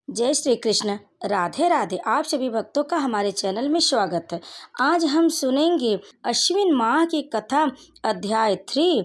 जय श्री कृष्ण। राधे राधे। आप सभी भक्तों का हमारे चैनल में स्वागत है। आज हम सुनेंगे अश्विन माह की कथा, अध्याय 3।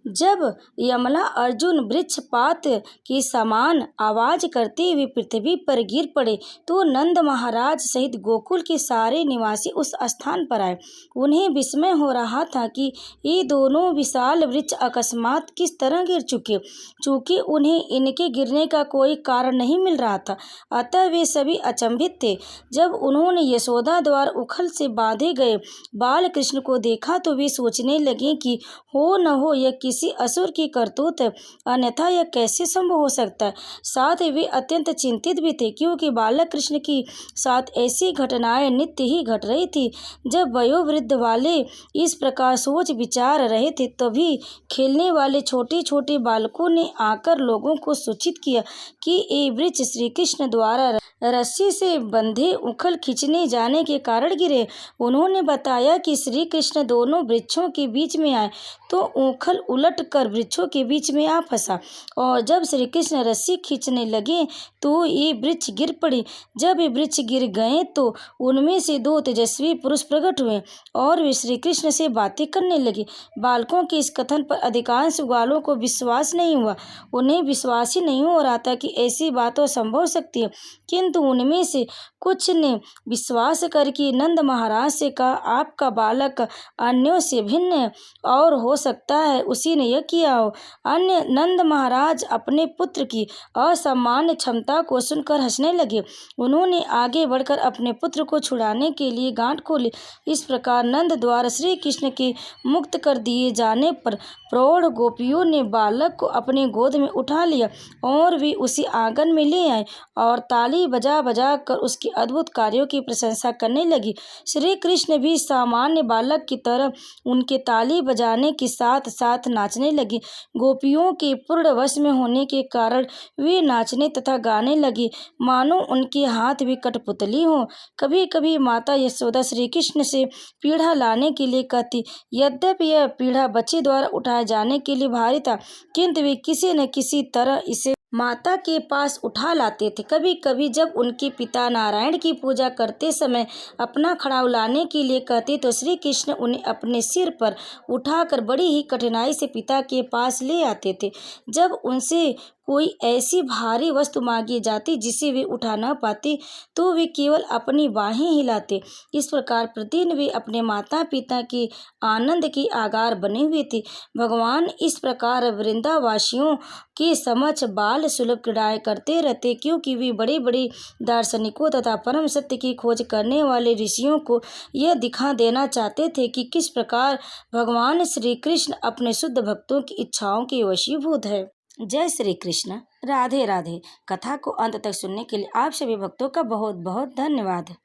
जब यमला अर्जुन वृक्षपात की समान आवाज करते हुए पृथ्वी पर गिर पड़े तो नंद महाराज सहित गोकुल के सारे निवासी उस स्थान पर आए। उन्हें विस्मय हो रहा था कि ये दोनों विशाल वृक्ष अकस्मात किस तरह गिर चुके, चूंकि उन्हें इनके गिरने का कोई कारण नहीं मिल रहा था। अतः वे सभी अचंभित थे। जब उन्होंने यशोदा द्वारा उखल से बांधे गए बाल कृष्ण को देखा तो वे सोचने लगे कि हो न हो यह किसी असुर की करतूत है, अन्यथा यह कैसे संभव हो सकता है। साथ ही वे अत्यंत चिंतित भी थे, क्योंकि बालक कृष्ण के साथ ऐसी घटनाएं नित्य ही घट रही थी। जब वयोवृद्ध वाले इस प्रकार सोच विचार रहे थे, तभी खेलने वाले छोटे छोटे बालकों ने आकर लोगों को सूचित किया कि ये वृक्ष श्री कृष्ण द्वारा रस्सी से बंधे उखल खींचने जाने के कारण गिरे। उन्होंने बताया कि श्री कृष्ण दोनों वृक्षों के बीच में आए तो उखल उलट कर वृक्षों के बीच में आ फंसा, और जब श्री कृष्ण रस्सी खींचने लगे तो ये वृक्ष गिर पड़ी। जब ये वृक्ष गिर गए तो उनमें से दो तेजस्वी पुरुष प्रकट हुए और वे श्री कृष्ण से बातें करने लगे। बालकों के इस कथन पर अधिकांश ग्वालों को विश्वास नहीं हुआ। उन्हें विश्वास ही नहीं हो रहा था कि ऐसी बातों संभव हो सकती है। किंतु उनमें से कुछ ने विश्वास करके नंद महाराज से कहा, आपका बालक अन्यों से भिन्न है और हो सकता है उसी ने यह किया हो। अन्य नंद महाराज अपने पुत्र की असामान्य क्षमता को सुनकर हंसने लगे। उन्होंने आगे बढ़कर अपने पुत्र को छुड़ाने के लिए गांठ खोली। इस प्रकार नंद द्वारा श्री कृष्ण के मुक्त कर दिए जाने पर प्रौढ़ गोपियों ने बालक को अपने गोद में उठा लिया और वे उसी आंगन में ले आए और ताली बजा बजा कर उसके अद्भुत कार्यों की प्रशंसा करने लगी। श्री कृष्ण भी सामान्य बालक की तरह उनके ताली बजाने के साथ साथ नाचने लगे। गोपियों के पूर्ण वश में होने के कारण वे नाचने तथा गाने लगी मानो उनके हाथ भी कठपुतली हों। कभी कभी माता यशोदा श्री कृष्ण से पीढ़ा लाने के लिए कहती। यद्यपि यह पीढ़ा बच्चे द्वारा उठाए जाने के लिए भारी था, किंतु वे किसी न किसी तरह इसे माता के पास उठा लाते थे। कभी कभी जब उनके पिता नारायण की पूजा करते समय अपना खड़ाऊ लाने के लिए कहते तो श्री कृष्ण उन्हें अपने सिर पर उठाकर बड़ी ही कठिनाई से पिता के पास ले आते थे। जब उनसे कोई ऐसी भारी वस्तु मांगी जाती जिसे वे उठा न पाते तो वे केवल अपनी बाहें हिलाते। इस प्रकार प्रतिदिन वे अपने माता पिता के आनंद के आगार बने हुए थे। भगवान इस प्रकार वृंदावासियों के समक्ष बाल सुलभ क्रीड़ाएं करते रहते, क्योंकि वे बड़े बड़े दार्शनिकों तथा परम सत्य की खोज करने वाले ऋषियों को यह दिखा देना चाहते थे कि किस प्रकार भगवान श्री कृष्ण अपने शुद्ध भक्तों की इच्छाओं के वशीभूत है। जय श्री कृष्ण। राधे राधे। कथा को अंत तक सुनने के लिए आप सभी भक्तों का बहुत बहुत धन्यवाद।